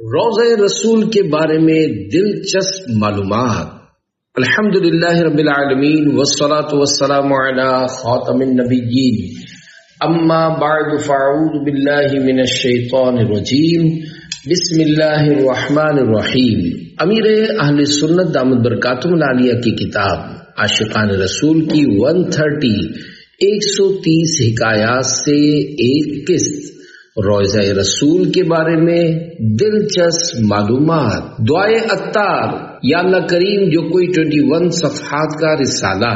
روضہ رسول کے بارے میں دلچسپ معلومات۔ الحمدللہ رب العالمین والصلاة والسلام علی خاتم النبیین، اما بعد فاعوذ باللہ من الشیطان الرجیم، بسم اللہ الرحمن الرحیم۔ امیر اہل سنت دامت برکاتہم العالیہ کی کتاب عاشقان رسول کی 130 حکایات سے ایک قسط روضہ رسول کے بارے میں دلچسپ معلومات۔ دعائے عطار، یا اللہ کریم جو کوئی 21 صفحات کا رسالہ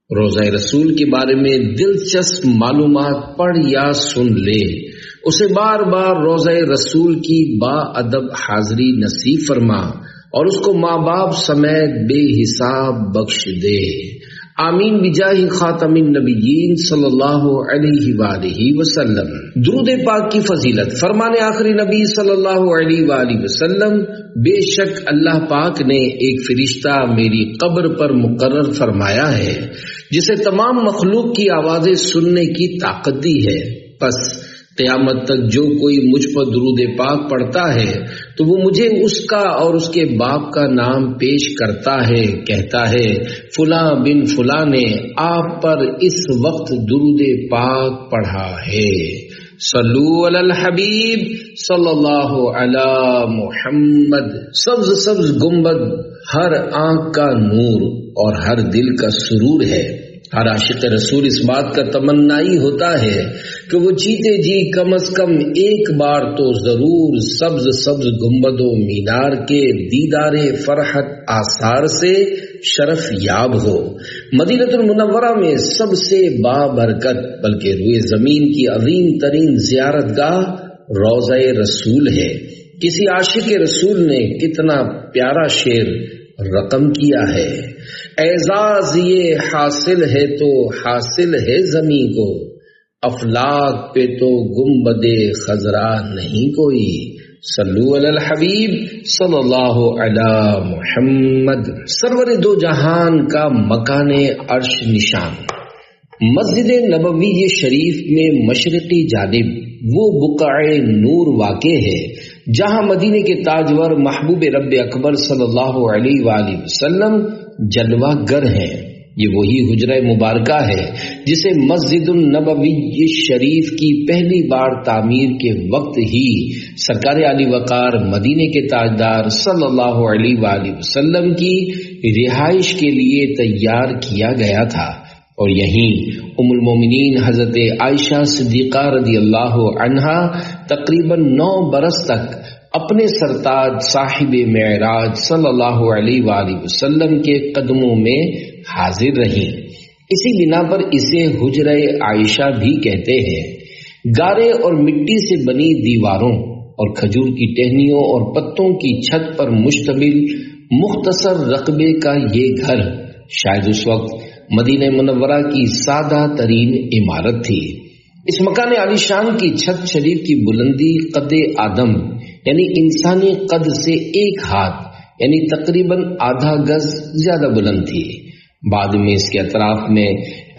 روضہ رسول کے بارے میں دلچسپ معلومات پڑھ یا سن لے، اسے بار بار روضہ رسول کی با ادب حاضری نصیب فرما اور اس کو ماں باپ سمیت بے حساب بخش دے، آمین بجاہ خاتم النبیین صلی اللہ علیہ وآلہ وسلم۔ درود پاک کی فضیلت۔ فرمان آخری نبی صلی اللہ علیہ وآلہ وسلم، بے شک اللہ پاک نے ایک فرشتہ میری قبر پر مقرر فرمایا ہے جسے تمام مخلوق کی آوازیں سننے کی طاقت دی ہے، پس قیامت تک جو کوئی مجھ پر درود پاک پڑھتا ہے تو وہ مجھے اس کا اور اس کے باپ کا نام پیش کرتا ہے، کہتا ہے فلاں بن فلاں نے آپ پر اس وقت درود پاک پڑھا ہے۔ صلو علی الحبیب صلی اللہ علی محمد۔ سبز سبز گنبد ہر آنکھ کا نور اور ہر دل کا سرور ہے۔ ہر عاشق رسول اس بات کا تمنائی ہوتا ہے کہ وہ جیتے جی کم از کم ایک بار تو ضرور سبز سبز گنبد و مینار کے دیدار فرحت آثار سے شرف یاب ہو۔ مدینہ المنورہ میں سب سے بابرکت بلکہ روئے زمین کی عظیم ترین زیارت گاہ روضہ رسول ہے۔ کسی عاشق رسول نے کتنا پیارا شعر رقم کیا ہے، اعزاز یہ حاصل ہے تو حاصل ہے زمین کو، افلاک پہ تو گنبد خضرا نہیں کوئی۔ صلو علی الحبیب صلی اللہ علی محمد۔ سرور دو جہان کا مکان عرش نشان۔ مسجد نبوی شریف میں مشرقی جانب وہ بقعہ نور واقع ہے جہاں مدینے کے تاجور محبوب رب اکبر صلی اللہ علیہ وآلہ وسلم جلوہ گر ہیں۔ یہ وہی حجرہ مبارکہ ہے جسے مسجد النبوی شریف کی پہلی بار تعمیر کے وقت ہی سرکار علی وقار مدینے کے تاجدار صلی اللہ علیہ وآلہ وسلم کی رہائش کے لیے تیار کیا گیا تھا، اور یہیں ام المومنین حضرت عائشہ صدیقہ رضی اللہ عنہا تقریباً 9 برس تک اپنے سرتاج صاحب معراج صلی اللہ علیہ وآلہ وسلم کے قدموں میں حاضر رہیں۔ اسی بنا پر اسے حجرہ عائشہ بھی کہتے ہیں۔ گارے اور مٹی سے بنی دیواروں اور کھجور کی ٹہنیوں اور پتوں کی چھت پر مشتمل مختصر رقبے کا یہ گھر شاید اس وقت مدینہ منورہ کی سادہ ترین عمارت تھی۔ اس مکان عالی شان کی چھت شریف کی بلندی قد آدم یعنی انسانی قد سے 1 ہاتھ یعنی تقریباً آدھا گز زیادہ بلند تھی۔ بعد میں اس کے اطراف میں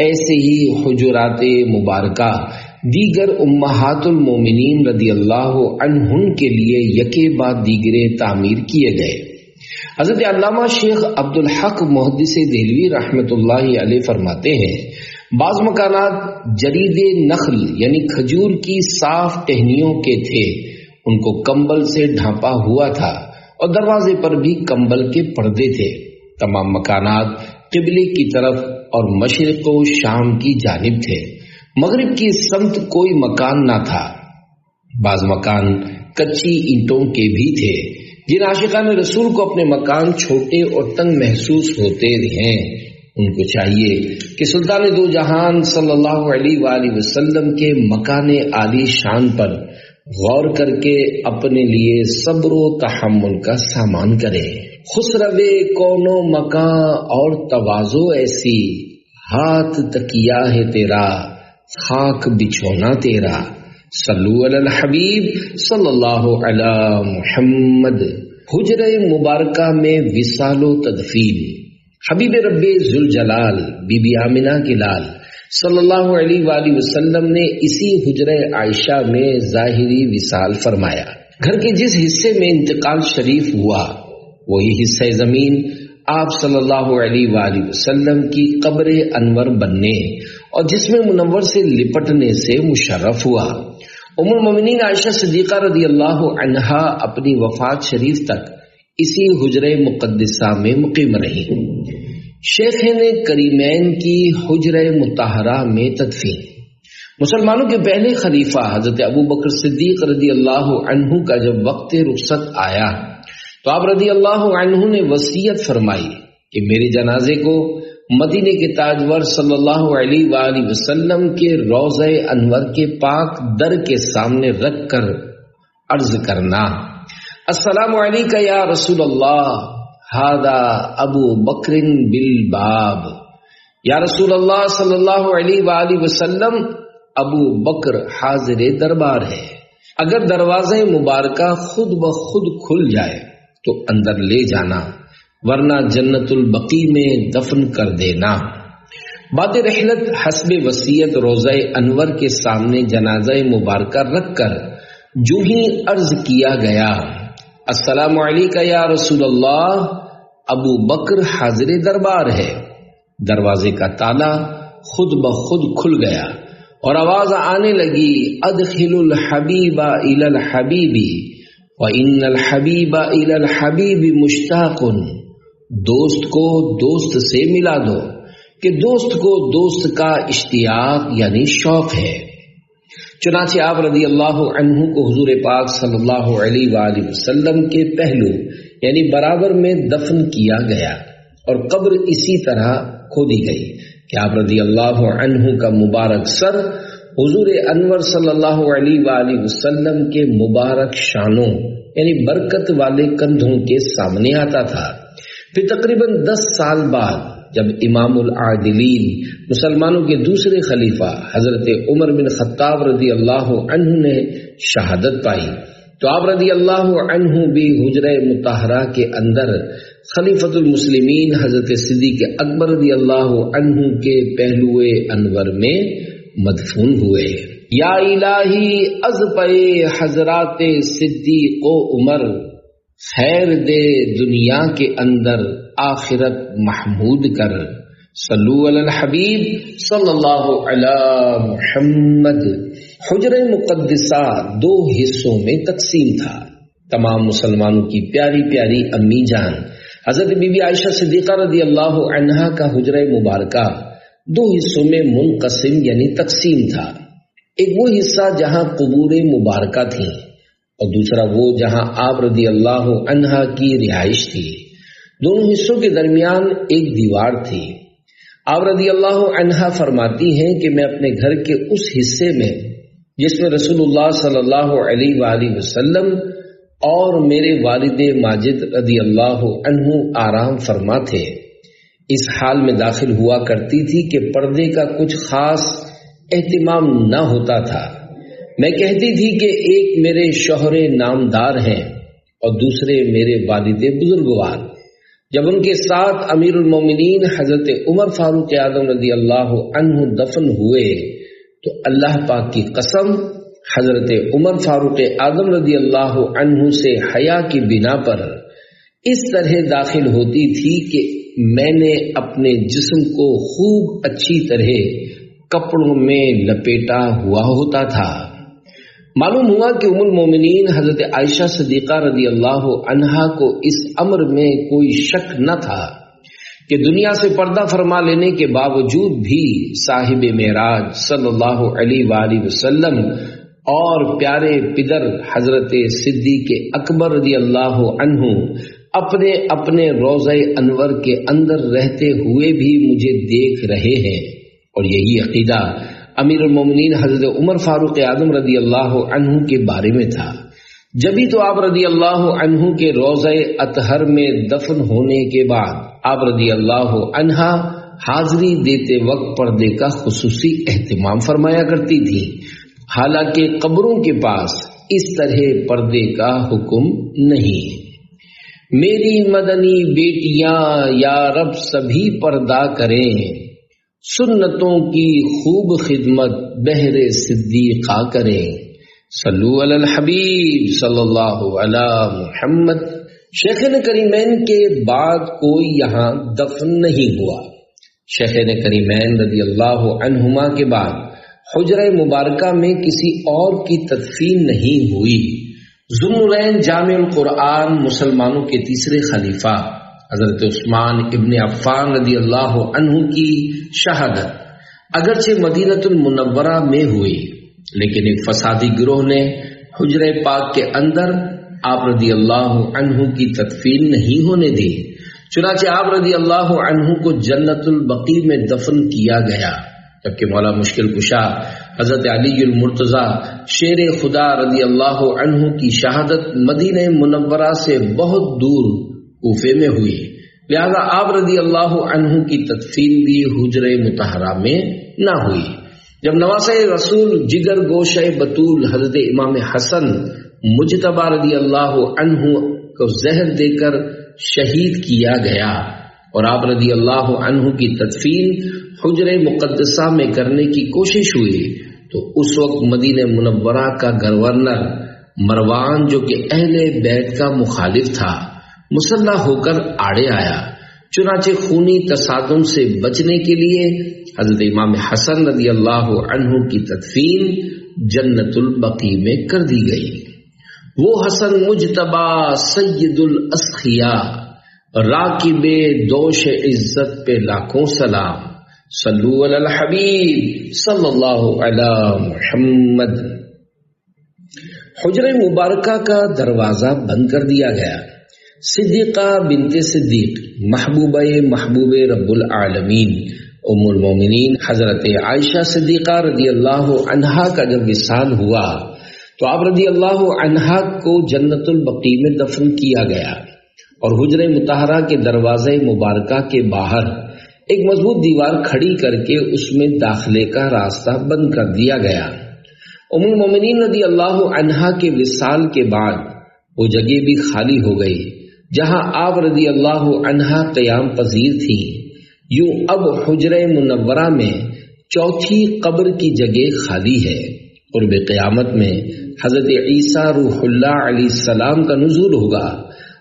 ایسے ہی حجرات مبارکہ دیگر امہات المومنین رضی اللہ عنہن کے لیے یکے بعد دیگرے تعمیر کیے گئے۔ حضرت علامہ شیخ عبدالحق محدث دہلوی رحمۃ اللہ علیہ فرماتے ہیں، بعض مکانات جرید نخل یعنی کھجور کی صاف ٹہنیوں کے تھے، ان کو کمبل سے ڈھانپا ہوا تھا اور دروازے پر بھی کمبل کے پردے تھے۔ تمام مکانات قبلے کی طرف اور مشرق و شام کی جانب تھے، مغرب کی سمت کوئی مکان نہ تھا۔ بعض مکان کچی اینٹوں کے بھی تھے۔ جن عاشقان رسول کو اپنے مکان چھوٹے اور تنگ محسوس ہوتے ہیں، ان کو چاہیے کہ سلطان دو جہان صلی اللہ علیہ وآلہ وسلم کے مکان عالی شان پر غور کر کے اپنے لیے صبر و تحمل کا سامان کرے۔ خسروے کون و مکان اور تواضع ایسی، ہاتھ تکیہ ہے تیرا خاک بچھونا تیرا۔ صلو علی الحبیب صلی اللہ علی محمد۔ حجرہ مبارکہ میں وصال و تدفین۔ حبیب رب ذوالجلال بی بی آمنہ کے لال صلی اللہ علیہ وآلہ وسلم نے اسی حجرہ عائشہ میں ظاہری وصال فرمایا۔ گھر کے جس حصے میں انتقال شریف ہوا وہی حصہ زمین آپ صلی اللہ علیہ وآلہ وسلم کی قبر انور بننے اور جسم منور سے لپٹنے سے مشرف ہوا۔ ام المومنین عائشہ صدیقہ رضی اللہ عنہا اپنی وفات شریف تک اسی حجرہ مقدسہ میں مقیم رہی۔ شیخین کریمین کی حجرہ مطہرہ میں تدفین۔ مسلمانوں کے پہلے خلیفہ حضرت ابو بکر صدیق رضی اللہ عنہ کا جب وقت رخصت آیا تو آپ رضی اللہ عنہ نے وصیت فرمائی کہ میرے جنازے کو مدینے کے تاجور صلی اللہ علیہ وآلہ وسلم کے روضہ انور کے پاک در کے سامنے رکھ کر عرض کرنا، السلام علیکہ یا رسول اللہ، ھذا ابو بکر بالباب۔ یا رسول اللہ صلی اللہ علیہ وآلہ وسلم، ابو بکر حاضر دربار ہے، اگر دروازہ مبارکہ خود بخود کھل جائے تو اندر لے جانا، ورنہ جنت البقیع میں دفن کر دینا۔ بعد رحلت حسب وصیت روضہ انور کے سامنے جنازہ مبارکہ رکھ کر جو ہی عرض کیا گیا، السلام علیکہ یا رسول اللہ، ابو بکر حاضر دربار ہے، دروازے کا تالا خود بخود کھل گیا اور آواز آنے لگی، ادخل الحبیب الی الحبیب وان الحبیب الی الحبیب مشتاق۔ دوست کو دوست سے ملا دو کہ دوست کو دوست کا اشتیاق یعنی شوق ہے۔ چنانچہ آپ رضی اللہ عنہ کو حضور پاک صلی اللہ علیہ وآلہ وسلم کے پہلو یعنی برابر میں دفن کیا گیا اور قبر اسی طرح کھودی گئی کہ آپ رضی اللہ عنہ کا مبارک سر حضور انور صلی اللہ علیہ وآلہ وسلم کے مبارک شانوں یعنی برکت والے کندھوں کے سامنے آتا تھا۔ پھر تقریباً 10 سال بعد جب امام العادلین مسلمانوں کے دوسرے خلیفہ حضرت عمر بن خطاب رضی اللہ عنہ نے شہادت پائی تو آپ رضی اللہ عنہ بھی حجرہ مطہرہ کے اندر خلیفۃ المسلمین حضرت صدیق اکبر رضی اللہ عنہ کے پہلو انور میں مدفون ہوئے۔ یا الہی از پے حضرات صدیق و عمر، خیر دے دنیا کے اندر آخرت محمود کر، صلو علی الحبیب صلی اللہ علی محمد۔ حجرہ مقدسہ 2 حصوں میں تقسیم تھا۔ تمام مسلمانوں کی پیاری پیاری امی جان حضرت بی بی عائشہ صدیقہ رضی اللہ عنہا کا حجرہ مبارکہ 2 حصوں میں منقسم یعنی تقسیم تھا۔ ایک وہ حصہ جہاں قبور مبارکہ تھیں اور دوسرا وہ جہاں آپ رضی اللہ عنہا کی رہائش تھی۔ دونوں حصوں کے درمیان ایک دیوار تھی۔ آپ رضی اللہ عنہا فرماتی ہیں کہ میں اپنے گھر کے اس حصے میں جس میں رسول اللہ صلی اللہ علیہ وآلہ وسلم اور میرے والد ماجد رضی اللہ عنہ آرام فرما تھے، اس حال میں داخل ہوا کرتی تھی کہ پردے کا کچھ خاص اہتمام نہ ہوتا تھا۔ میں کہتی تھی کہ ایک میرے شوہر نامدار ہیں اور دوسرے میرے والد بزرگوار۔ جب ان کے ساتھ امیر المومنین حضرت عمر فاروق اعظم رضی اللہ عنہ دفن ہوئے تو اللہ پاک کی قسم حضرت عمر فاروق اعظم رضی اللہ عنہ سے حیا کی بنا پر اس طرح داخل ہوتی تھی کہ میں نے اپنے جسم کو خوب اچھی طرح کپڑوں میں لپیٹا ہوا ہوتا تھا۔ معلوم ہوا کہ ام المومنین حضرت عائشہ صدیقہ رضی اللہ عنہا کو اس امر میں کوئی شک نہ تھا کہ دنیا سے پردہ فرما لینے کے باوجود بھی صاحب معراج صلی اللہ علیہ وآلہ وسلم اور پیارے پدر حضرت صدیق اکبر رضی اللہ عنہ اپنے اپنے روضہ انور کے اندر رہتے ہوئے بھی مجھے دیکھ رہے ہیں، اور یہی عقیدہ امیر المومنین حضرت عمر فاروق اعظم رضی اللہ عنہ کے بارے میں تھا۔ جبھی تو آپ رضی اللہ عنہ کے روضہ اطہر میں دفن ہونے کے بعد آپ رضی اللہ عنہا حاضری دیتے وقت پردے کا خصوصی اہتمام فرمایا کرتی تھی، حالانکہ قبروں کے پاس اس طرح پردے کا حکم نہیں۔ میری مدنی بیٹیاں یا رب سبھی پردہ کریں، سنتوں کی خوب خدمت بہر صدیقہ کریں، صلو علی الحبیب صلی اللہ علی محمد۔ شیخین کریمین کے بعد کوئی یہاں دفن نہیں ہوا۔ شیخین کریمین رضی اللہ عنہما کے بعد حجرہ مبارکہ میں کسی اور کی تدفین نہیں ہوئی۔ ذوالنورین جامع القرآن مسلمانوں کے تیسرے خلیفہ حضرت عثمان ابن عفان رضی اللہ عنہ کی شہادت اگرچہ مدینہ المنورہ میں ہوئی، لیکن ایک فسادی گروہ نے حجرہ پاک کے اندر آپ رضی اللہ عنہ کی تدفین نہیں ہونے دی، چنانچہ آپ رضی اللہ عنہ کو جنت البقیع میں دفن کیا گیا، جبکہ مولا مشکل کشا حضرت علی المرتضیٰ شیر خدا رضی اللہ عنہ کی شہادت مدینہ منورہ سے بہت دور کوفے میں ہوئی، لہذا آپ رضی اللہ عنہ کی تدفین بھی حجرہ مطہرہ میں نہ ہوئی۔ جب نواسہ رسول جگر گوشہ بطول حضرت امام حسن مجتبی رضی اللہ عنہ کو زہر دے کر شہید کیا گیا اور آپ رضی اللہ عنہ کی تدفین حجرہ مقدسہ میں کرنے کی کوشش ہوئی، تو اس وقت مدینہ منورہ کا گورنر مروان جو کہ اہل بیت کا مخالف تھا مسلح ہو کر آڑے آیا، چنانچہ خونی تصادم سے بچنے کے لیے حضرت امام حسن رضی اللہ عنہ کی تدفین جنت البقیع میں کر دی گئی۔ وہ حسن مجتبی سید الاسخیاء راکب دوش عزت پہ لاکھوں سلام، صلو علی الحبیب صلی اللہ علی محمد۔ حجرہ مبارکہ کا دروازہ بند کر دیا گیا۔ صدیقہ بنت صدیق محبوبہ محبوب رب العالمین ام المومنین حضرت عائشہ صدیقہ رضی اللہ عنہا کا جب وصال ہوا تو آپ رضی اللہ عنہا کو جنت البقیع میں دفن کیا گیا اور حجرہ مطہرہ کے دروازے مبارکہ کے باہر ایک مضبوط دیوار کھڑی کر کے اس میں داخلے کا راستہ بند کر دیا گیا۔ ام المومنین رضی اللہ عنہا کے وصال کے بعد وہ جگہ بھی خالی ہو گئی جہاں آپ رضی اللہ عنہا قیام پذیر تھی۔ یوں اب حجرہ منورہ میں چوتھی قبر کی جگہ خالی ہے۔ قرب قیامت میں حضرت عیسیٰ روح اللہ علیہ السلام کا نزول ہوگا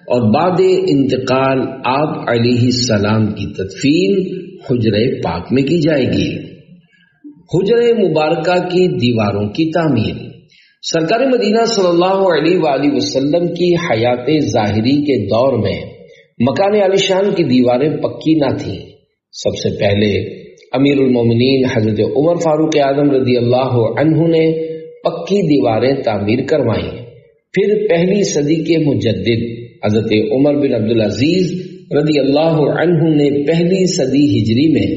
اور بعد انتقال آپ علیہ السلام کی تدفین حجرہ پاک میں کی جائے گی۔ حجرہ مبارکہ کی دیواروں کی تعمیر۔ سرکار مدینہ صلی اللہ علیہ وآلہ وسلم کی حیات ظاہری کے دور میں مکان عالیشان کی دیواریں پکی نہ تھیں۔ سب سے پہلے امیر المومنین حضرت عمر فاروق اعظم رضی اللہ عنہ نے پکی دیواریں تعمیر کروائیں، پھر پہلی صدی کے مجدد حضرت عمر بن عبدالعزیز رضی اللہ عنہ نے پہلی صدی ہجری میں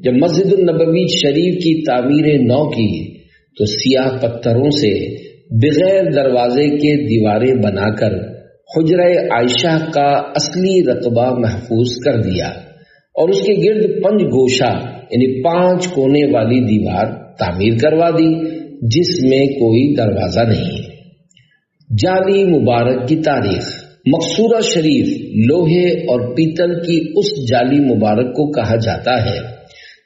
جب مسجد النبوی شریف کی تعمیر نو کی تو سیاہ پتھروں سے بغیر دروازے کے دیواریں بنا کر حجرہ عائشہ کا اصلی رقبہ محفوظ کر دیا اور اس کے گرد 5 گوشہ یعنی 5 کونے والی دیوار تعمیر کروا دی جس میں کوئی دروازہ نہیں۔ جالی مبارک کی تاریخ۔ مقصورہ شریف لوہے اور پیتل کی اس جالی مبارک کو کہا جاتا ہے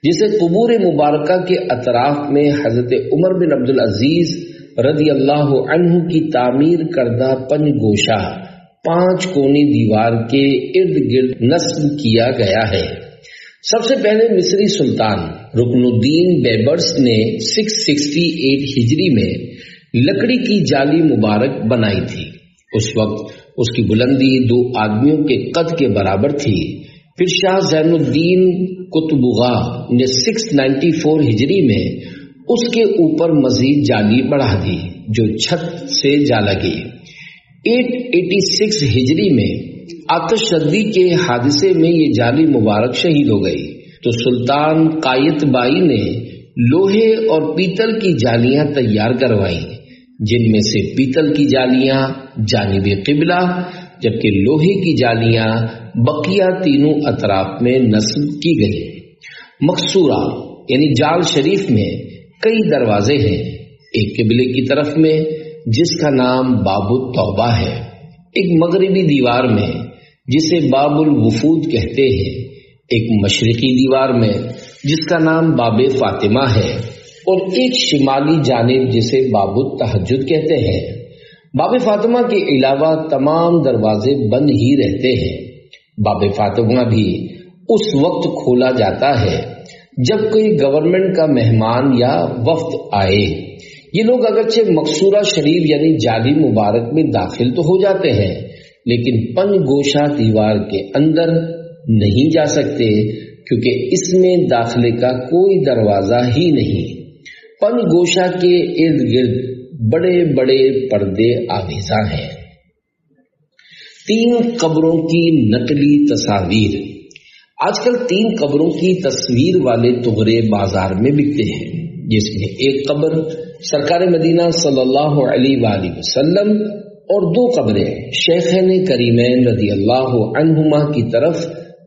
جسے قبور مبارکہ کے اطراف میں حضرت عمر بن عبدالعزیز رضی اللہ عنہ کی تعمیر کردہ 5 گوشہ 5 کونی دیوار کے ارد گرد نصب کیا گیا ہے۔ سب سے پہلے مصری سلطان رکن الدین بیبرس نے 668 ہجری میں لکڑی کی جالی مبارک بنائی تھی۔ اس وقت اس کی بلندی 2 آدمیوں کے قد کے برابر تھی۔ پھر شاہ زین الدین قطبغا نے 694 ہجری میں اس کے اوپر مزید جالی بڑھا دی جو چھت سے جا لگی۔ 886 ہجری میں آتش زدی کے حادثے میں یہ جالی مبارک شہید ہو گئی تو سلطان قایت بائی نے لوہے اور پیتل کی جالیاں تیار کروائیں، جن میں سے پیتل کی جالیاں جانب قبلہ جبکہ لوہے کی جالیاں بقیہ تینوں اطراف میں نصب کی گئی۔ مقصورہ یعنی جال شریف میں کئی دروازے ہیں، ایک قبلے کی طرف میں جس کا نام باب التوبہ ہے، ایک مغربی دیوار میں جسے باب الوفود کہتے ہیں، ایک مشرقی دیوار میں جس کا نام باب فاطمہ ہے، اور ایک شمالی جانب جسے باب التہجد کہتے ہیں۔ باب فاطمہ کے علاوہ تمام دروازے بند ہی رہتے ہیں۔ باب فاطمہ بھی اس وقت کھولا جاتا ہے جب کوئی گورنمنٹ کا مہمان یا وفد آئے۔ یہ لوگ اگرچہ مقصورہ شریف یعنی جالی مبارک میں داخل تو ہو جاتے ہیں، لیکن پنج گوشہ دیوار کے اندر نہیں جا سکتے، کیونکہ اس میں داخلے کا کوئی دروازہ ہی نہیں۔ پنج گوشہ کے ارد گرد بڑے بڑے پردے آویزاں ہیں۔ 3 قبروں کی نقلی تصاویر۔ آج کل 3 قبروں کی تصویر والے تغرے بازار میں بکتے ہیں، جس میں ایک قبر سرکار مدینہ صلی اللہ علیہ وآلہ وسلم اور 2 قبریں شیخین کریمین رضی اللہ عنہما کی طرف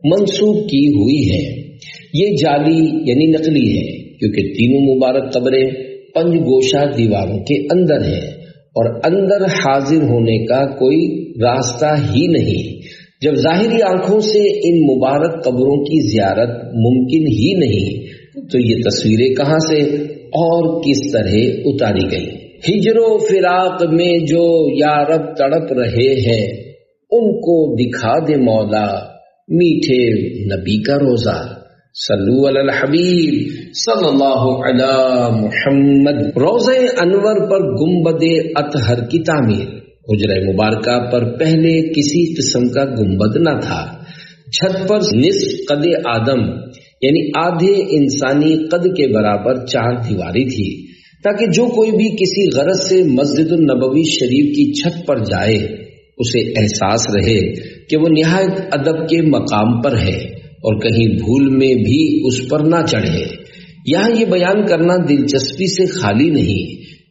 منسوب کی ہوئی ہیں۔ یہ جعلی یعنی نقلی ہے، کیونکہ تینوں مبارک قبریں پنج گوشہ دیواروں کے اندر ہیں اور اندر حاضر ہونے کا کوئی راستہ ہی نہیں۔ جب ظاہری آنکھوں سے ان مبارک قبروں کی زیارت ممکن ہی نہیں، تو یہ تصویریں کہاں سے اور کس طرح اتاری گئی؟ ہجر و فراق میں جو یارب تڑپ رہے ہیں، ان کو دکھا دے مولا میٹھے نبی کا روزہ۔ صلو علی الحبیب صلی اللہ علی محمد۔ روضہ انور پر گنبد اطہر کی تعمیر۔ حجرہ مبارکہ پر پہلے کسی قسم کا گنبد نہ تھا۔ چھت پر نصف قد آدم یعنی آدھے انسانی قد کے برابر 4 دیواری تھی، تاکہ جو کوئی بھی کسی غرض سے مسجد النبوی شریف کی چھت پر جائے، اسے احساس رہے کہ وہ نہایت ادب کے مقام پر ہے اور کہیں بھول میں بھی اس پر نہ چڑھے۔ یہاں یہ بیان کرنا دلچسپی سے خالی نہیں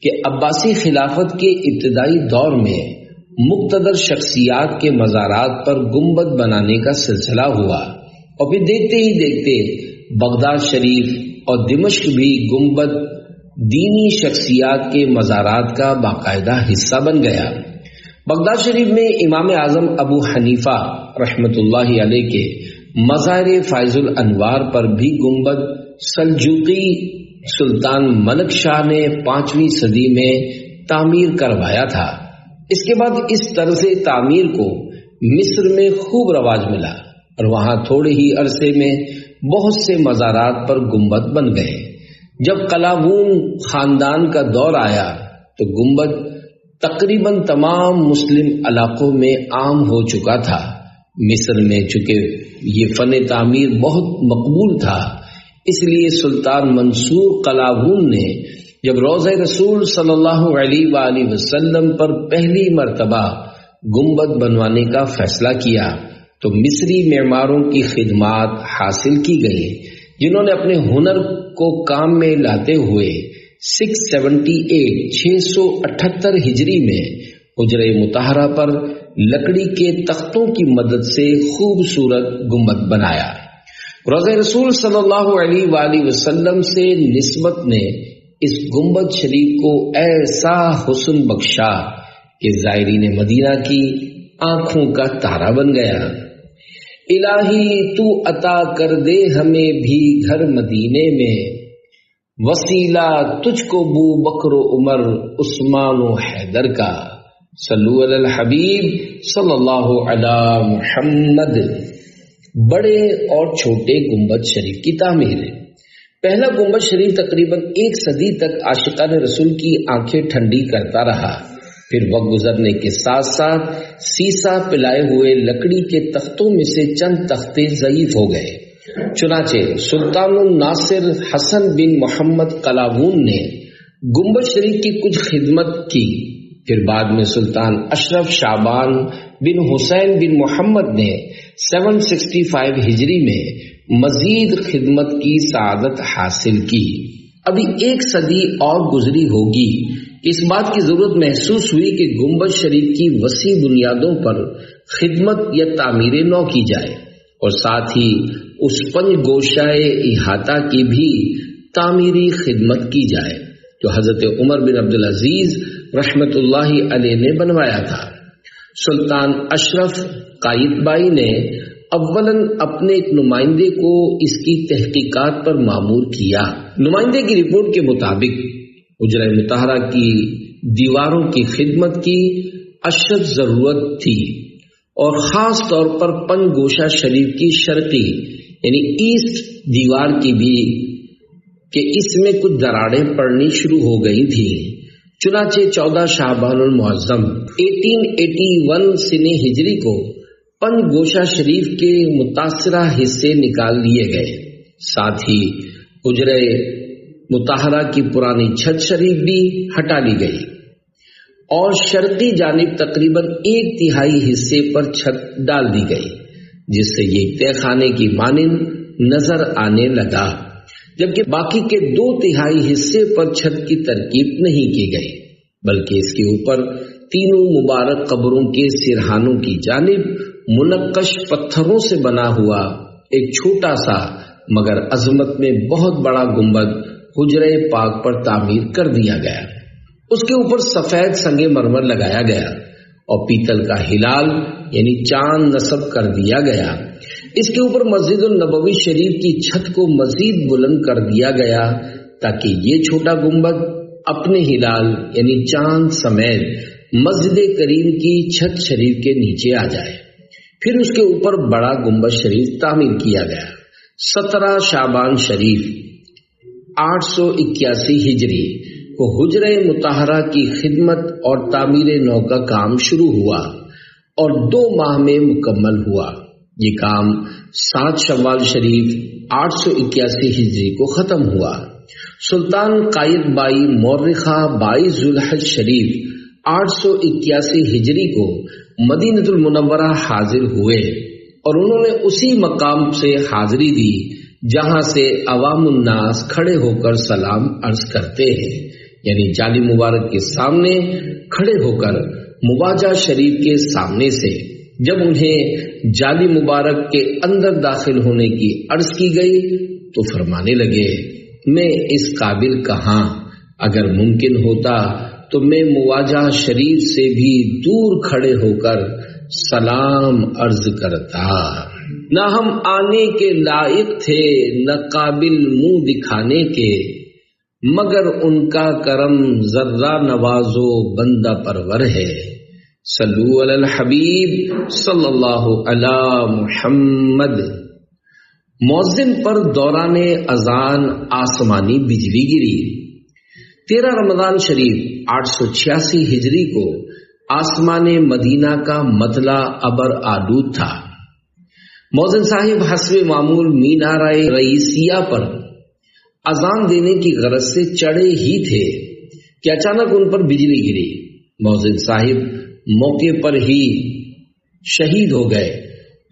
کہ عباسی خلافت کے ابتدائی دور میں مقتدر شخصیات کے مزارات پر گنبد بنانے کا سلسلہ ہوا، اور پھر دیکھتے ہی دیکھتے بغداد شریف اور دمشق بھی گنبد دینی شخصیات کے مزارات کا باقاعدہ حصہ بن گیا۔ بغداد شریف میں امام اعظم ابو حنیفہ رحمت اللہ علیہ کے مزار فائز الانوار پر بھی گنبد سلجوقی سلطان ملک شاہ نے 5ویں صدی میں تعمیر کروایا تھا۔ اس کے بعد اس طرز تعمیر کو مصر میں خوب رواج ملا اور وہاں تھوڑے ہی عرصے میں بہت سے مزارات پر گنبد بن گئے۔ جب قلاوون خاندان کا دور آیا تو گنبد تقریباً تمام مسلم علاقوں میں عام ہو چکا تھا۔ مصر میں چونکہ یہ فن تعمیر بہت مقبول تھا، اس لیے سلطان منصور قلاوون نے جب روضہ رسول صلی اللہ علیہ وآلہ وسلم پر پہلی مرتبہ گنبد بنوانے کا فیصلہ کیا تو مصری معماروں کی خدمات حاصل کی گئی، جنہوں نے اپنے ہنر کو کام میں لاتے ہوئے 678 ہجری میں حجرہ مطہرہ پر لکڑی کے تختوں کی مدد سے خوبصورت گنبد بنایا۔ روضہ رسول صلی اللہ علیہ وآلہ وسلم سے نسبت نے اس گنبد شریف کو ایسا حسن بخشا کہ زائرین مدینہ کی آنکھوں کا تارا بن گیا۔ الہی تو عطا کر دے ہمیں بھی گھر مدینے میں، وسیلہ تجھ کو بو بکر و عمر عثمان و حیدر کا۔ صلو علی الحبیب صلی اللہ علی محمد۔ بڑے اور چھوٹے گنبد شریف کی تعمیر۔ پہلا گنبد شریف تقریباً 1 صدی تک عاشقان رسول کی آنکھیں ٹھنڈی کرتا رہا، پھر وقت گزرنے کے ساتھ ساتھ سیسا پلائے ہوئے لکڑی کے تختوں میں سے چند تختے ضعیف ہو گئے۔ چنانچہ سلطان الناصر حسن بن محمد قلاوون نے گنبد شریف کی کچھ خدمت کی، پھر بعد میں سلطان اشرف شعبان بن حسین بن محمد نے 765 ہجری میں مزید خدمت کی سعادت حاصل کی۔ ابھی 1 صدی اور گزری ہوگی، اس بات کی ضرورت محسوس ہوئی کہ گنبد شریف کی وسیع بنیادوں پر خدمت یا تعمیر نو کی جائے اور ساتھ ہی اس پنج گوشہ احاطہ کی بھی تعمیری خدمت کی جائے جو حضرت عمر بن عبدالعزیز رحمت اللہ علیہ نے بنوایا تھا۔ سلطان اشرف قائد بائی نے اولاً اپنے ایک نمائندے کو اس کی تحقیقات پر مامور کیا۔ نمائندے کی رپورٹ کے مطابق حجرہ مطہرہ کی دیواروں کی خدمت کی اشد ضرورت تھی، اور خاص طور پر پن گوشہ شریف کی شرقی یعنی ایسٹ دیوار کی بھی، کہ اس میں کچھ دراڑیں پڑنی شروع ہو گئی تھی۔ چنانچہ 14 شعبان المعظم 1881 سنہ ہجری کو پن گوشہ شریف کے متاثرہ حصے نکال لیے گئے، ساتھ ہی حجرہ مطہرہ کی پرانی چھت شریف بھی ہٹا لی گئی، اور شرقی جانب تقریباً 1/3 حصے پر چھت ڈال دی گئی، جس سے یہ تہہ خانے کی مانند نظر آنے لگا، جبکہ باقی کے 2/3 حصے پر چھت کی ترکیب نہیں کی گئی، بلکہ اس کے اوپر تینوں مبارک قبروں کے سرہانوں کی جانب منقش پتھروں سے بنا ہوا ایک چھوٹا سا مگر عظمت میں بہت بڑا گنبد حجرہ پاک پر تعمیر کر دیا گیا۔ اس کے اوپر سفید سنگ مرمر لگایا گیا اور پیتل کا ہلال یعنی چاند نصب کر دیا گیا۔ اس کے اوپر مسجد النبوی شریف کی چھت کو مزید بلند کر دیا گیا تاکہ یہ چھوٹا گنبد اپنے ہلال یعنی چاند سمیت مسجد کریم کی چھت شریف کے نیچے آ جائے۔ پھر اس کے اوپر بڑا گنبد شریف تعمیر کیا گیا۔ 17 شعبان شریف 881 ہجری کو حجرہ مطہرہ کی خدمت اور تعمیر نو کا کام شروع ہوا اور 2 ماہ میں مکمل ہوا۔ یہ کام 7 شوال شریف 881 ہجری کو ختم ہوا۔ سلطان قائد بائی مورخہ 22 ذوالحج شریف 881 ہجری کو مدینہ المنورہ حاضر ہوئے، اور انہوں نے اسی مقام سے حاضری دی جہاں سے عوام الناس کھڑے ہو کر سلام عرض کرتے ہیں، یعنی جالی مبارک کے سامنے کھڑے ہو کر مواجہ شریف کے سامنے سے جب انہیں جالی مبارک کے اندر داخل ہونے کی عرض کی گئی تو فرمانے لگے، میں اس قابل کہاں، اگر ممکن ہوتا تو میں مواجہ شریف سے بھی دور کھڑے ہو کر سلام عرض کرتا۔ نہ ہم آنے کے لائق تھے نہ قابل منہ دکھانے کے، مگر ان کا کرم ذرہ نواز و بندہ پرور ہے۔ صلو علی الحبیب صلی اللہ علی محمد۔ مؤذن پر دوران اذان آسمانی بجلی گری۔ 13 رمضان شریف 886 ہجری کو آسمان مدینہ کا مطلع ابر آلود تھا۔ مؤذن صاحب حسب معمول مینارۂ رئیسیہ پر اذان دینے کی غرض سے چڑھے ہی تھے کہ اچانک ان پر بجلی گری۔ مؤذن صاحب موقع پر ہی شہید ہو گئے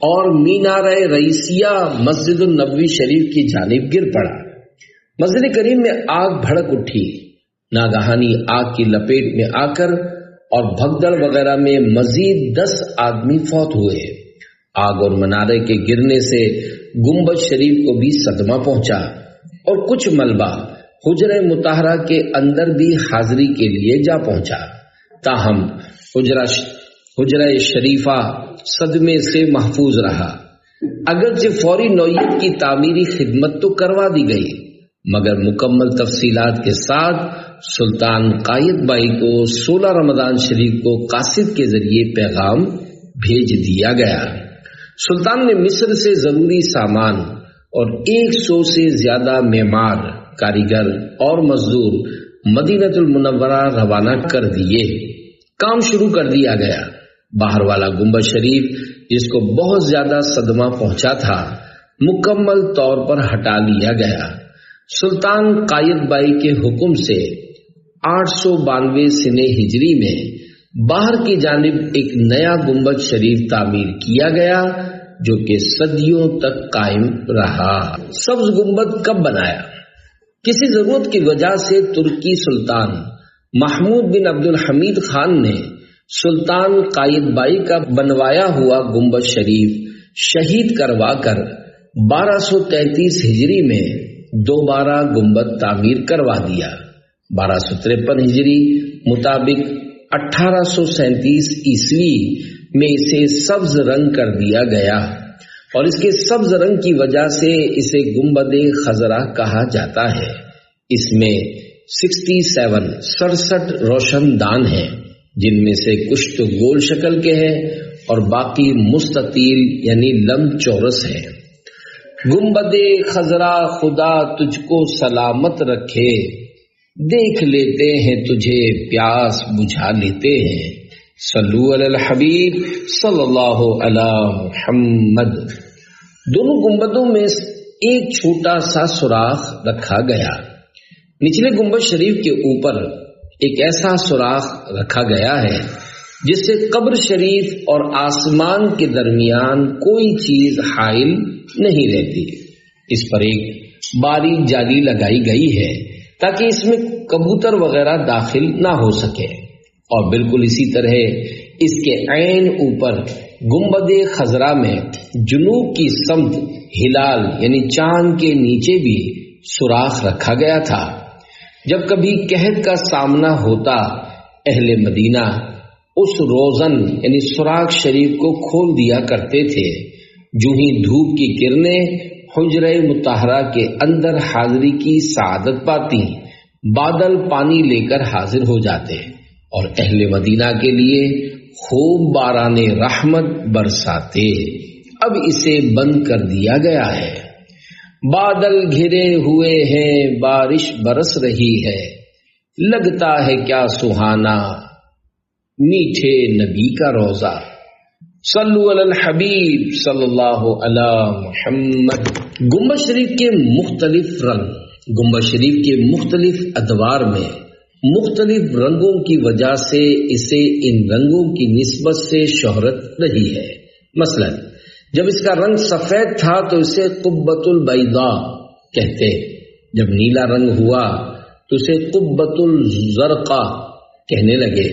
اور مینارۂ رئیسیہ مسجد النبوی شریف کی جانب گر پڑا۔ مسجد کریم میں آگ بھڑک اٹھی۔ ناگہانی آگ کی لپیٹ میں آ کر اور بھگدڑ وغیرہ میں مزید 10 آدمی فوت ہوئے۔ آگ اور منارے کے گرنے سے گنبد شریف کو بھی صدمہ پہنچا اور کچھ ملبہ حجرہ مطہرہ کے اندر بھی حاضری کے لیے جا پہنچا، تاہم حجرہ شریفہ صدمے سے محفوظ رہا۔ اگرچہ فوری نوعیت کی تعمیری خدمت تو کروا دی گئی، مگر مکمل تفصیلات کے ساتھ سلطان قائد بائی کو 16 رمضان شریف کو قاصد کے ذریعے پیغام بھیج دیا گیا۔ سلطان نے مصر سے ضروری سامان اور 100 سے زیادہ معمار، کاریگر اور مزدور مدینہ المنورہ روانہ کر دیے۔ کام شروع کر دیا گیا۔ باہر والا گنبد شریف جس کو بہت زیادہ صدمہ پہنچا تھا مکمل طور پر ہٹا لیا گیا۔ سلطان قائد بائی کے حکم سے 892 سنہ ہجری میں باہر کی جانب ایک نیا گنبد شریف تعمیر کیا گیا جو کہ صدیوں تک قائم رہا۔ سبز گنبد کب بنایا؟ کسی ضرورت کی وجہ سے ترکی سلطان محمود بن عبد الحمید خان نے سلطان قائد بائی کا بنوایا ہوا گنبد شریف شہید کروا کر 1233 ہجری میں دوبارہ گنبد تعمیر کروا دیا۔ 1253 ہجری مطابق 1837 عیسوی میں اسے سبز رنگ کر دیا گیا۔ اور اس کے سبز رنگ کی وجہ سے اسے گنبد خضرا کہا جاتا ہے۔ اس میں 67 روشن دان ہیں، جن میں سے کچھ تو گول شکل کے ہیں اور باقی مستطیل یعنی لمب چورس ہیں۔ گنبد خضرا خدا تجھ کو سلامت رکھے، دیکھ لیتے ہیں تجھے پیاس بجھا لیتے ہیں۔ صلو علی الحبیب صلی اللہ علی محمد۔ دونوں گنبدوں میں ایک چھوٹا سا سوراخ رکھا گیا۔ نچلے گنبد شریف کے اوپر ایک ایسا سوراخ رکھا گیا ہے جس سے قبر شریف اور آسمان کے درمیان کوئی چیز حائل نہیں رہتی۔ اس پر ایک باریک جالی لگائی گئی ہے تاکہ اس میں کبوتر وغیرہ داخل نہ ہو سکے، اور بالکل اسی طرح اس کے عین اوپر گنبد خضرا میں جنوب کی سمت ہلال یعنی چاند کے نیچے بھی سوراخ رکھا گیا تھا۔ جب کبھی قحط کا سامنا ہوتا، اہل مدینہ اس روزن یعنی سوراخ شریف کو کھول دیا کرتے تھے۔ جو ہی دھوپ کی کرنیں حجرہ مطہرہ کے اندر حاضری کی سعادت پاتی، بادل پانی لے کر حاضر ہو جاتے اور اہل مدینہ کے لیے خوب باران رحمت برساتے۔ اب اسے بند کر دیا گیا ہے۔ بادل گھرے ہوئے ہیں، بارش برس رہی ہے، لگتا ہے کیا سہانا میٹھے نبی کا روزہ۔ صلو علی الحبیب صلی اللہ علی محمد۔ گنبد شریف کے مختلف رنگ، گنبد شریف کے مختلف ادوار میں مختلف رنگوں کی وجہ سے اسے ان رنگوں کی نسبت سے شہرت رہی ہے۔ مثلا جب اس کا رنگ سفید تھا تو اسے قبۃ البیضاء کہتے، جب نیلا رنگ ہوا تو اسے قبۃ الزرقاء کہنے لگے،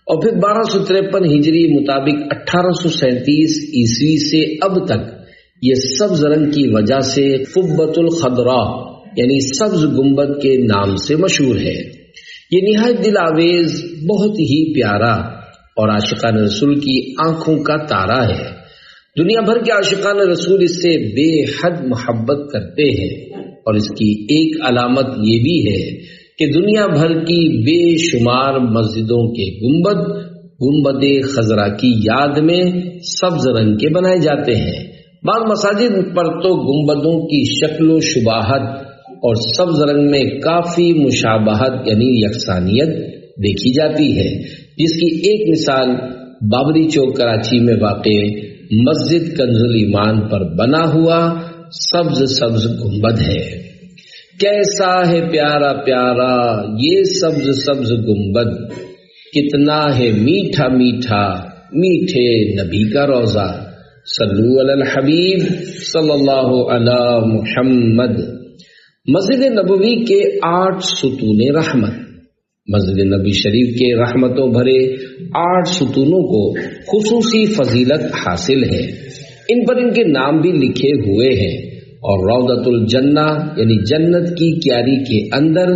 اور پھر 1253 ہجری مطابق 1837 عیسوی سے اب تک یہ سبز رنگ کی وجہ سے قبۃ الخضراء یعنی سبز گنبد کے نام سے مشہور ہے۔ یہ نہایت دل آویز، بہت ہی پیارا اور عاشقان رسول کی آنکھوں کا تارا ہے۔ دنیا بھر کے عاشقان رسول اس سے بے حد محبت کرتے ہیں، اور اس کی ایک علامت یہ بھی ہے کہ دنیا بھر کی بے شمار مسجدوں کے گنبد خضرا کی یاد میں سبز رنگ کے بنائے جاتے ہیں۔ بعض مساجد پر تو گنبدوں کی شکل و شباہت اور سبز رنگ میں کافی مشابہت یعنی یکسانیت دیکھی جاتی ہے، جس کی ایک مثال بابری چوک کراچی میں واقع مسجد کنز ایمان پر بنا ہوا سبز گنبد ہے۔ کیسا ہے پیارا پیارا یہ سبز گنبد، کتنا ہے میٹھا میٹھا میٹھے نبی کا روزہ۔ صلو علی الحبیب صلی اللہ علی محمد۔ مسجد نبوی کے 8 ستون رحمت۔ مسجد نبی شریف کے رحمتوں بھرے 8 ستونوں کو خصوصی فضیلت حاصل ہے۔ ان پر ان کے نام بھی لکھے ہوئے ہیں، اور روضۃ الجنہ یعنی جنت کی کیاری کے اندر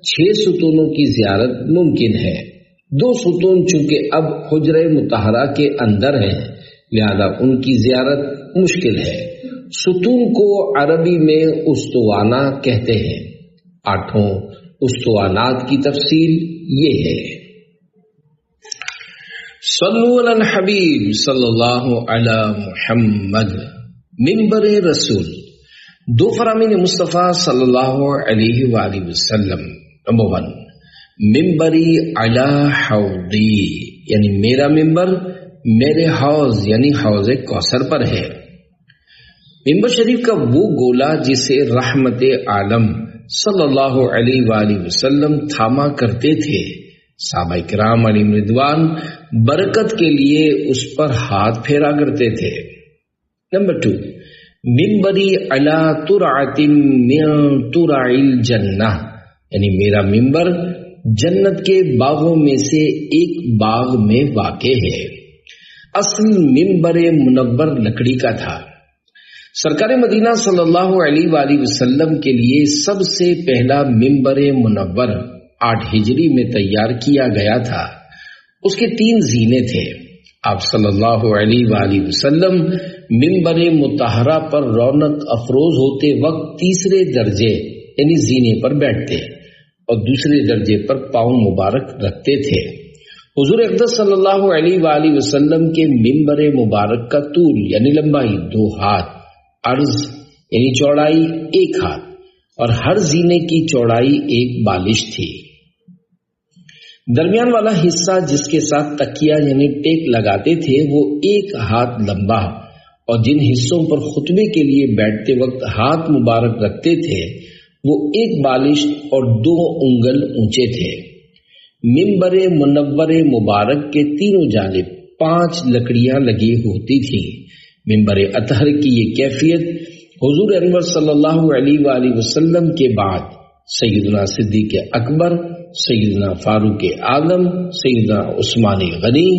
6 ستونوں کی زیارت ممکن ہے۔ 2 ستون چونکہ اب حجرہ مطہرہ کے اندر ہیں، لہذا ان کی زیارت مشکل ہے۔ ستون کو عربی میں استوانہ کہتے ہیں۔ 8 استوانات کی تفصیل یہ ہے۔ صلو علی الحبیب صلی اللہ علی محمد۔ منبر رسول، 2 فرامین مصطفیٰ صلی اللہ علیہ وآلہ وسلم۔ نمبر 1، ممبری علی حوضی، یعنی میرا ممبر میرے حوض یعنی حوض کوثر پر ہے۔ ممبر شریف کا وہ گولا جسے رحمت عالم صلی اللہ علیہ وآلہ وسلم تھاما کرتے تھے، صحابہ کرام علیہم رضوان برکت کے لیے اس پر ہاتھ پھیرا کرتے تھے۔ نمبر 2، ممبری علی ترعۃ من ترع الجنہ، یعنی میرا ممبر جنت کے باغوں میں سے ایک باغ میں واقع ہے۔ اصل ممبر منور لکڑی کا تھا۔ سرکار مدینہ صلی اللہ علیہ وآلہ وسلم کے لیے سب سے پہلا ممبر منور 8 ہجری میں تیار کیا گیا تھا۔ اس کے 3 زینے تھے۔ آپ صلی اللہ علیہ وآلہ وسلم منبر مطہرہ پر رونق افروز ہوتے وقت تیسرے درجے یعنی زینے پر بیٹھتے اور دوسرے درجے پر پاؤں مبارک رکھتے تھے۔ حضور اقدس صلی اللہ علیہ وآلہ وسلم کے منبر مبارک کا طول یعنی لمبائی 2 ہاتھ، عرض یعنی چوڑائی 1 ہاتھ اور ہر زینے کی چوڑائی 1 بالش تھی۔ درمیان والا حصہ جس کے ساتھ تکیہ یعنی ٹیک لگاتے تھے وہ 1 ہاتھ لمبا اور جن حصوں پر خطبے کے لیے بیٹھتے وقت ہاتھ مبارک رکھتے تھے وہ 1 بالش اور 2 انگل اونچے تھے۔ منبر منور مبارک کے تینوں جانب 5 لکڑیاں لگی ہوتی تھیں۔ منبر اطہر کی یہ کیفیت حضور انور صلی اللہ علیہ وآلہ وسلم کے بعد سیدنا صدیق اکبر، سیدنا فاروق اعظم، سیدنا عثمان غنی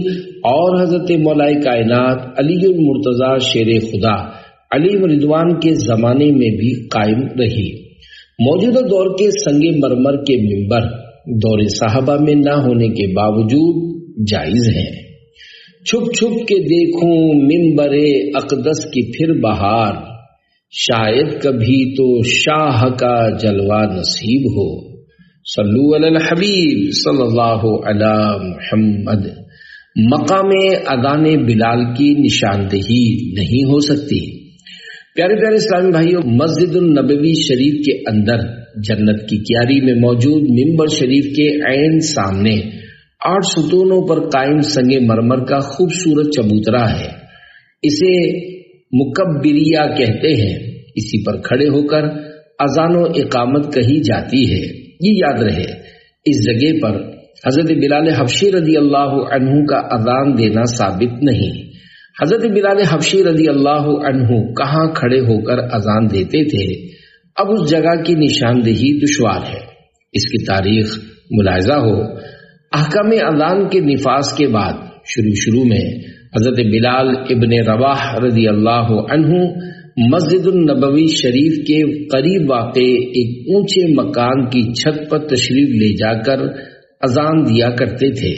اور حضرت مولا کائنات علی المرتضیٰ شیر خدا علی رضوان کے زمانے میں بھی قائم رہی۔ موجودہ دور کے سنگ مرمر کے منبر دور صحابہ میں نہ ہونے کے باوجود جائز ہیں۔ چھپ چھپ کے دیکھوں منبر اقدس کی پھر بہار، شاید کبھی تو شاہ کا جلوہ نصیب ہو۔ صلو علی الحبیب صلی اللہ علی محمد۔ مقام اذان بلال کی نشاندہی نہیں ہو سکتی۔ پیارے پیارے اسلامی بھائیوں، مسجد النبوی شریف کے اندر جنت کی کیاری میں موجود منبر شریف کے عین سامنے 8 ستونوں پر قائم سنگ مرمر کا خوبصورت چبوترا ہے۔ اسے مکبریہ کہتے ہیں۔ اسی پر کھڑے ہو کر اذان و اقامت کہی جاتی ہے۔ یہ یاد رہے، اس جگہ پر حضرت بلال حبشی رضی اللہ عنہ کا اذان دینا ثابت نہیں۔ حضرت بلال حبشی رضی اللہ عنہ کہاں کھڑے ہو کر اذان دیتے تھے، اب اس جگہ کی نشاندہی دشوار ہے۔ اس کی تاریخ ملاحظہ ہو۔ احکام اذان کے نفاذ کے بعد شروع میں حضرت بلال ابن رواح رضی اللہ عنہ مسجد النبوی شریف کے قریب واقع ایک اونچے مکان کی چھت پر تشریف لے جا کر اذان دیا کرتے تھے،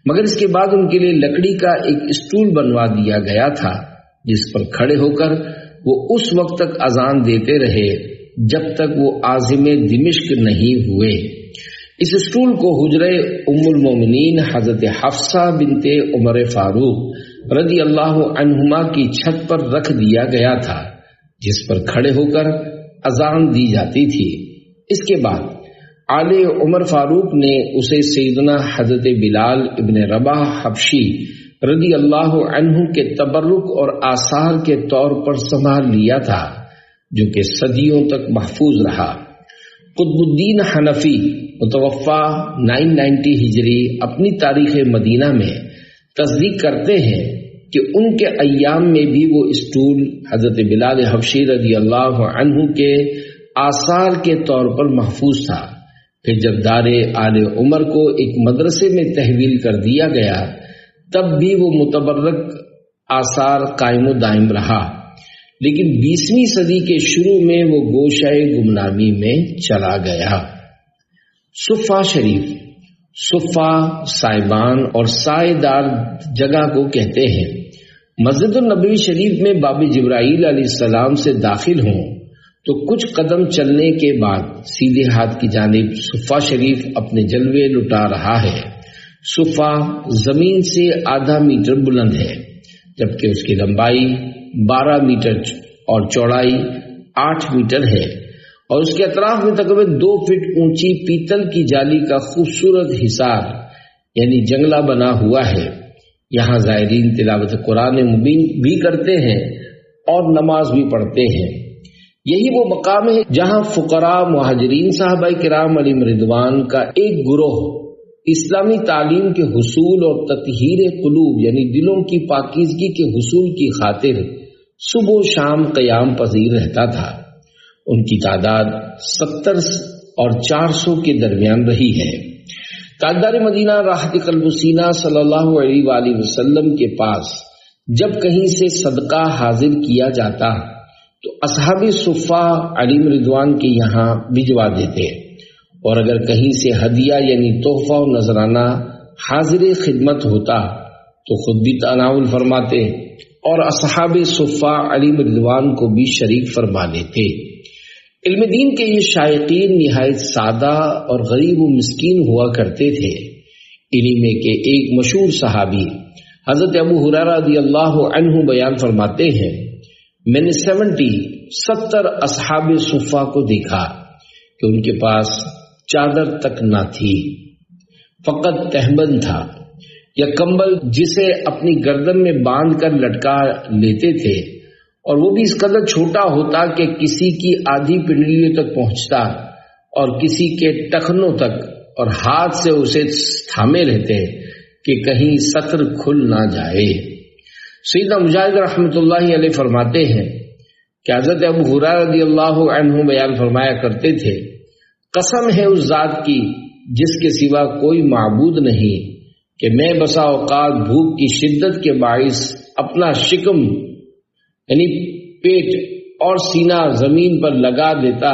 مگر اس کے بعد ان کے لیے لکڑی کا ایک اسٹول بنوا دیا گیا تھا جس پر کھڑے ہو کر وہ اس وقت تک اذان دیتے رہے جب تک وہ عازم دمشق نہیں ہوئے۔ اس اسٹول کو حجرہ ام المومنین حضرت حفصہ بنت عمر فاروق رضی اللہ عنہما کی چھت پر رکھ دیا گیا تھا جس پر کھڑے ہو کر اذان دی جاتی تھی۔ اس کے بعد آل عمر فاروق نے اسے سیدنا حضرت بلال ابن رباح حبشی رضی اللہ عنہ کے تبرک اور آثار کے طور پر سنبھال لیا تھا، جو کہ صدیوں تک محفوظ رہا۔ قطب الدین حنفی متوفا 990 ہجری اپنی تاریخ مدینہ میں تصدیق کرتے ہیں کہ ان کے ایام میں بھی وہ اسٹول حضرت بلال حبشی رضی اللہ عنہ کے آثار کے طور پر محفوظ تھا۔ پھر جب دار آل عمر کو ایک مدرسے میں تحویل کر دیا گیا تب بھی وہ متبرک آثار قائم و دائم رہا، لیکن 20ویں صدی کے شروع میں وہ گوشۂ گمنامی میں چلا گیا۔ صفہ شریف، صفہ سائبان اور سائے دار جگہ کو کہتے ہیں۔ مسجد النبوی شریف میں باب جبرائیل علیہ السلام سے داخل ہوں تو کچھ قدم چلنے کے بعد سیدھے ہاتھ کی جانب صفہ شریف اپنے جلوے لٹا رہا ہے۔ صفہ زمین سے آدھا میٹر بلند ہے، جبکہ اس کی لمبائی 12 میٹر اور چوڑائی 8 میٹر ہے، اور اس کے اطراف میں تقریباً 2 فٹ اونچی پیتل کی جالی کا خوبصورت حصار یعنی جنگلہ بنا ہوا ہے۔ یہاں زائرین تلاوت قرآن مبین بھی کرتے ہیں اور نماز بھی پڑھتے ہیں۔ یہی وہ مقام ہے جہاں فقراء مہاجرین صحابہ کرام علیہم رضوان کا ایک گروہ اسلامی تعلیم کے حصول اور تطہیر قلوب یعنی دلوں کی پاکیزگی کے حصول کی خاطر صبح و شام قیام پذیر رہتا تھا۔ ان کی تعداد 70 اور 400 کے درمیان رہی ہے۔ تاجدار مدینہ راحت قلب و سینہ صلی اللہ علیہ وآلہ وسلم کے پاس جب کہیں سے صدقہ حاضر کیا جاتا تو اصحاب صفہ علیہم رضوان کے یہاں بھجوا دیتے، اور اگر کہیں سے ہدیہ یعنی تحفہ و نذرانہ حاضر خدمت ہوتا تو خود بھی تناول فرماتے اور اصحاب صفہ علیہم رضوان کو بھی شریک فرما لیتے۔ علم دین کے یہ شائقین نہایت سادہ اور غریب و مسکین ہوا کرتے تھے۔ انہی میں کے ایک مشہور صحابی حضرت ابو ہریرہ رضی اللہ عنہ بیان فرماتے ہیں، میں نے 70 اصحاب صفہ کو دیکھا کہ ان کے پاس چادر تک نہ تھی، فقط تہبند تھا یا کمبل جسے اپنی گردن میں باندھ کر لٹکا لیتے تھے، اور وہ بھی اس قدر چھوٹا ہوتا کہ کسی کی آدھی پنڈلیوں تک پہنچتا اور کسی کے ٹخنوں تک، اور ہاتھ سے اسے تھامے رہتے کہ کہیں سطر کھل نہ جائے۔ سیدنا مجاہد رحمۃ اللہ علیہ فرماتے ہیں کہ حضرت ابو ہریرہ رضی اللہ عنہ بیان فرمایا کرتے تھے، قسم ہے اس ذات کی جس کے سوا کوئی معبود نہیں کہ میں بسا اوقات بھوک کی شدت کے باعث اپنا شکم یعنی پیٹ اور سینہ زمین پر لگا دیتا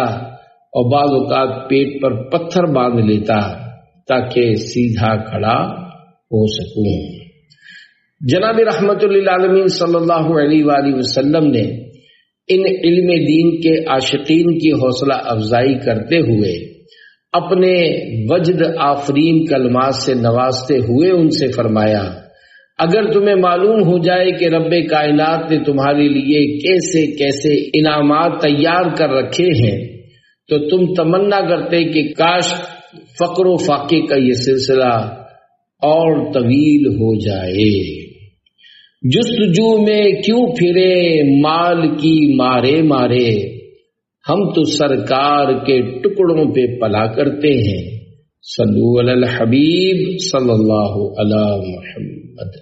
اور بعض اوقات پیٹ پر پتھر باندھ لیتا تاکہ سیدھا کھڑا ہو سکوں۔ جناب رحمت للعالمین صلی اللہ علیہ وآلہ وسلم نے ان علم دین کے عاشقین کی حوصلہ افزائی کرتے ہوئے اپنے وجد آفرین کلمات سے نوازتے ہوئے ان سے فرمایا، اگر تمہیں معلوم ہو جائے کہ رب کائنات نے تمہارے لیے کیسے کیسے انعامات تیار کر رکھے ہیں تو تم تمنا کرتے کہ کاش فقر و فاقے کا یہ سلسلہ اور طویل ہو جائے۔ جستجو میں کیوں پھرے مال کی مارے مارے، ہم تو سرکار کے ٹکڑوں پہ پلا کرتے ہیں۔ صلو علی الحبیب صلی اللہ علی محمد۔